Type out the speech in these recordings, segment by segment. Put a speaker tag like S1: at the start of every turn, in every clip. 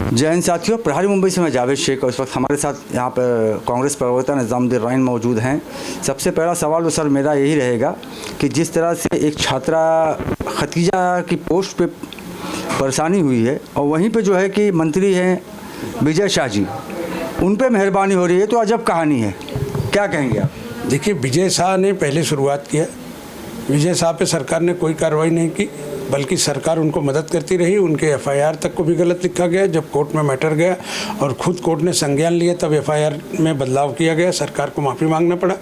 S1: जय हिंद साथियों, प्रहारी मुंबई से मैं जावेद शेख और इस वक्त हमारे साथ यहाँ पर कांग्रेस प्रवक्ता निज़ामुद्दीन रईन मौजूद हैं। सबसे पहला सवाल तो सर मेरा यही रहेगा कि जिस तरह से एक छात्रा खतीजा की पोस्ट पे परेशानी हुई है और वहीं पे जो है कि मंत्री हैं विजय शाह जी, उन पे मेहरबानी हो रही है, तो अजब कहानी है, क्या कहेंगे आप?
S2: देखिए, विजय शाह ने पहले शुरुआत किया। विजय शाह पे सरकार ने कोई कार्रवाई नहीं की, बल्कि सरकार उनको मदद करती रही। उनके एफआईआर तक को भी गलत लिखा गया। जब कोर्ट में मैटर गया और खुद कोर्ट ने संज्ञान लिया तब एफआईआर में बदलाव किया गया, सरकार को माफ़ी मांगना पड़ा।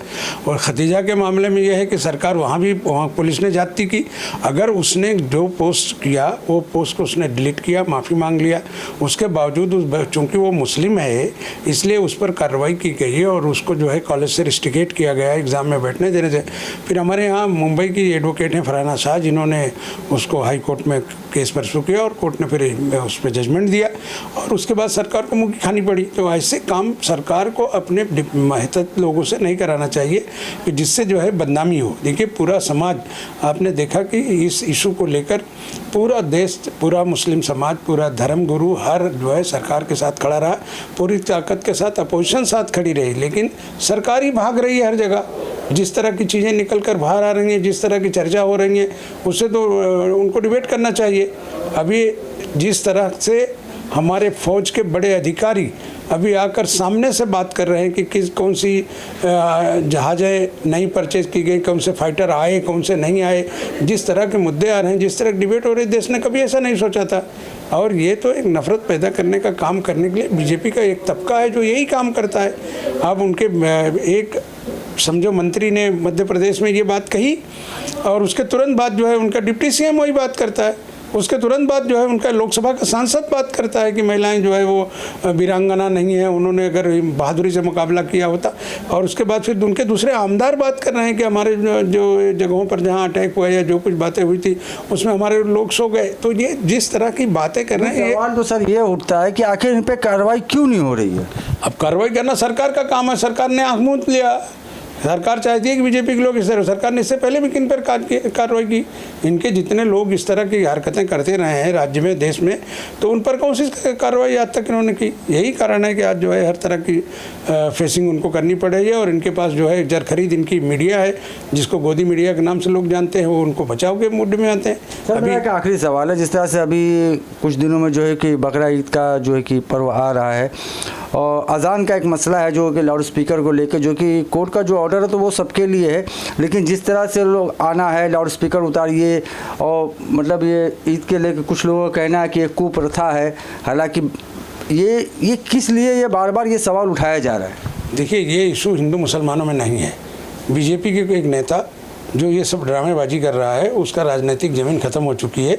S2: और खतीजा के मामले में यह है कि सरकार वहाँ पुलिस ने जाती की, अगर उसने जो पोस्ट किया वो पोस्ट को उसने डिलीट किया, माफ़ी मांग लिया, उसके बावजूद चूँकि वो मुस्लिम है इसलिए उस पर कार्रवाई की गई है और उसको जो है कॉलेज से रिस्ट्रिकेट किया गया एग्ज़ाम में बैठने देने से। फिर हमारे यहाँ मुंबई की एडवोकेट हैं फरहाना शाह, जिन्होंने उसको हाई कोर्ट में केस परसू किया और कोर्ट ने फिर उस पर जजमेंट दिया और उसके बाद सरकार को मुँह खानी पड़ी। तो ऐसे काम सरकार को अपने महत्व लोगों से नहीं कराना चाहिए कि जिससे जो है बदनामी हो। देखिए, पूरा समाज, आपने देखा कि इस इशू को लेकर पूरा देश, पूरा मुस्लिम समाज, पूरा धर्म गुरु हर जो है सरकार के साथ खड़ा रहा, पूरी ताकत के साथ अपोजिशन साथ खड़ी रही, लेकिन सरकार ही भाग रही है हर जगह। जिस तरह की चीज़ें निकल कर बाहर आ रही हैं, जिस तरह की चर्चा हो रही है, उससे तो उनको डिबेट करना चाहिए। अभी जिस तरह से हमारे फौज के बड़े अधिकारी अभी आकर सामने से बात कर रहे हैं कि कौन सी जहाज़ें नई परचेज की गई, कौन से फाइटर आए, कौन से नहीं आए, जिस तरह के मुद्दे आ रहे हैं, जिस तरह की डिबेट हो रही है, देश ने कभी ऐसा नहीं सोचा था। और ये तो एक नफ़रत पैदा करने का काम करने के लिए बीजेपी का एक तबका है जो यही काम करता है। अब उनके एक समझो मंत्री ने मध्य प्रदेश में ये बात कही और उसके तुरंत बाद जो है उनका डिप्टी सीएम वही बात करता है, उसके तुरंत बाद जो है उनका लोकसभा का सांसद बात करता है कि महिलाएं जो है वो वीरांगना नहीं है, उन्होंने अगर बहादुरी से मुकाबला किया होता। और उसके बाद फिर उनके दूसरे आमदार बात कर रहे हैं कि हमारे जो जगहों पर जहां अटैक हुआ या जो कुछ बातें हुई थी उसमें हमारे लोग सो गए। तो ये जिस तरह की बातें कर रहे हैं,
S1: सवाल तो सर ये उठता है कि आखिर इन पर कार्रवाई क्यों नहीं हो रही है?
S2: अब कार्रवाई करना सरकार का काम है, सरकार ने आँख मूंद लिया। सरकार चाहती है कि बीजेपी के लोग इस तरह, सरकार ने इससे पहले भी किन पर कार्रवाई की? इनके जितने लोग इस तरह की हरकतें करते रहे हैं राज्य में, देश में, तो उन पर कौन सी कार्रवाई आज तक इन्होंने की? यही कारण है कि आज जो है हर तरह की फेसिंग उनको करनी पड़ रही है। और इनके पास जो है जरखरीद इनकी मीडिया है, जिसको गोदी मीडिया के नाम से लोग जानते हैं, वो उनको बचाव के मूड में आते हैं।
S1: सर, मेरा एक आखिरी सवाल है, जिस तरह से अभी कुछ दिनों में जो है कि बकरा ईद का जो है कि पर्व आ रहा है और अजान का एक मसला है जो कि लाउड स्पीकर को लेकर, जो कि कोर्ट का जो ऑर्डर है तो वो सबके लिए है, लेकिन जिस तरह से लोग आना है लाउड स्पीकर उतारिए और मतलब ये ईद के लेकर कुछ लोगों का कहना है कि एक कुप्रथा है। हालांकि ये किस लिए ये बार बार ये सवाल उठाया जा रहा है?
S2: देखिए, ये इशू हिंदू मुसलमानों में नहीं है। बीजेपी के एक नेता जो ये सब ड्रामेबाजी कर रहा है, उसका राजनीतिक ज़मीन ख़त्म हो चुकी है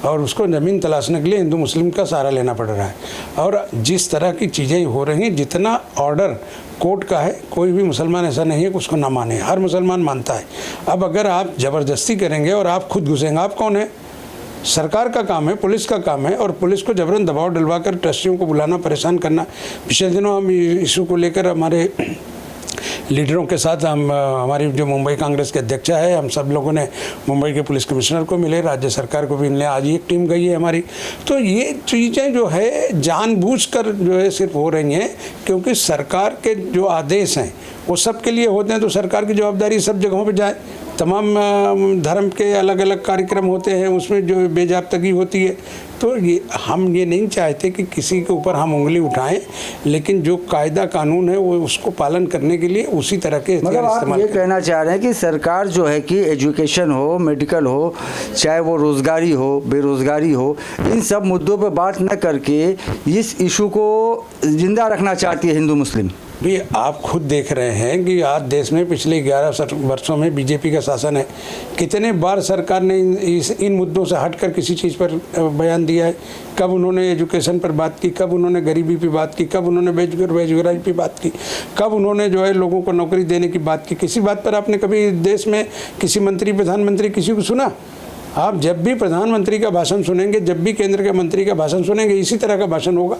S2: और उसको ज़मीन तलाशने के लिए हिंदू मुस्लिम का सहारा लेना पड़ रहा है। और जिस तरह की चीज़ें हो रही हैं, जितना ऑर्डर कोर्ट का है, कोई भी मुसलमान ऐसा नहीं है कि उसको ना माने, हर मुसलमान मानता है। अब अगर आप ज़बरदस्ती करेंगे और आप खुद घुसेंगे, आप कौन है? सरकार का काम है, पुलिस का काम है, और पुलिस को जबरन दबाव डलवा कर ट्रस्टियों को बुलाना, परेशान करना। पिछले दिनों हम इशू को लेकर हमारे लीडरों के साथ हमारी जो मुंबई कांग्रेस के अध्यक्ष है, हम सब लोगों ने मुंबई के पुलिस कमिश्नर को मिले, राज्य सरकार को भी मिले, आज एक टीम गई है हमारी। तो ये चीज़ें जो है जानबूझकर जो है सिर्फ हो रही हैं क्योंकि सरकार के जो आदेश हैं वो सबके लिए होते हैं, तो सरकार की जवाबदारी सब जगहों पर जाए। तमाम धर्म के अलग अलग कार्यक्रम होते हैं, उसमें जो बेजाब्तगी होती है, तो ये हम ये नहीं चाहते कि किसी के ऊपर हम उंगली उठाएं, लेकिन जो कायदा कानून है वो उसको पालन करने के लिए उसी तरह के
S1: मतलब आप ये कहना चाह रहे हैं कि सरकार जो है कि एजुकेशन हो, मेडिकल हो, चाहे वो रोज़गारी हो, बेरोज़गारी हो, इन सब मुद्दों पर बात न करके इस इशू को जिंदा रखना चाहती है हिंदू मुस्लिम?
S2: भी आप खुद देख रहे हैं कि आज देश में पिछले 11 वर्षों में बीजेपी का शासन है। कितने बार सरकार ने इन मुद्दों से हटकर किसी चीज़ पर बयान दिया है? कब उन्होंने एजुकेशन पर बात की, कब उन्होंने गरीबी पर बात की, कब उन्होंने बेरोजगारी पर बात की, कब उन्होंने जो है लोगों को नौकरी देने की बात की? किसी बात पर आपने कभी देश में किसी मंत्री, प्रधानमंत्री किसी को सुना? आप जब भी प्रधानमंत्री का भाषण सुनेंगे, जब भी केंद्र के मंत्री का भाषण सुनेंगे, इसी तरह का भाषण होगा।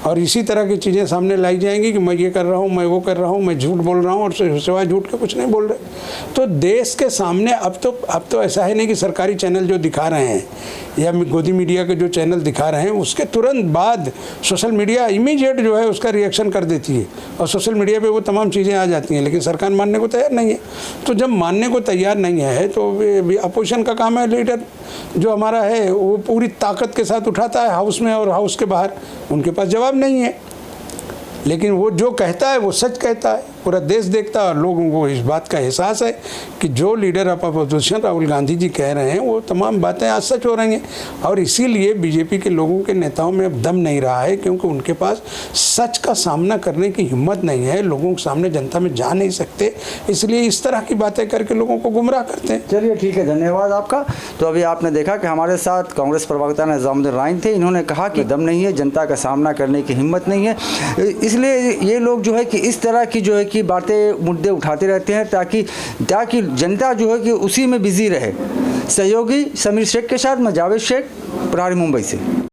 S2: और इसी तरह की चीज़ें सामने लाई जाएंगी कि मैं ये कर रहा हूँ, मैं वो कर रहा हूँ, मैं झूठ बोल रहा हूँ, और सिवाय झूठ के कुछ नहीं बोल रहे। तो देश के सामने अब तो ऐसा है नहीं कि सरकारी चैनल जो दिखा रहे हैं या गोदी मीडिया के जो चैनल दिखा रहे हैं उसके तुरंत बाद सोशल मीडिया इमीडिएट जो है उसका रिएक्शन कर देती है और सोशल मीडिया पे वो तमाम चीज़ें आ जाती हैं, लेकिन सरकार मानने को तैयार नहीं है। तो जब मानने को तैयार नहीं है तो अपोजिशन का काम है, लीडर जो हमारा है वो पूरी ताकत के साथ उठाता है हाउस में और हाउस के बाहर, उनके पास जवाब नहीं है। लेकिन वो जो कहता है वो सच कहता है, पूरा देश देखता है और लोगों को इस बात का एहसास है कि जो leader of opposition Rahul Gandhi ji कह रहे हैं वो तमाम बातें आज सच हो रही हैं। और इसीलिए बीजेपी के लोगों के नेताओं में अब दम नहीं रहा है, क्योंकि उनके पास सच का सामना करने की हिम्मत नहीं है, लोगों के सामने जनता में जा नहीं सकते, इसलिए इस तरह की बातें करके लोगों को गुमराह करते हैं।
S1: चलिए ठीक है, धन्यवाद आपका। तो अभी आपने देखा कि हमारे साथ कांग्रेस प्रवक्ता निजामुद्दीन राइन थे, इन्होंने कहा कि दम नहीं है, जनता का सामना करने की हिम्मत नहीं है, इसलिए ये लोग जो है कि इस तरह की जो है कि बातें मुद्दे उठाते रहते हैं ताकि जनता जो है कि उसी में बिजी रहे। सहयोगी समीर शेख के साथ मैं जावेद शेख, प्रहारी मुंबई से।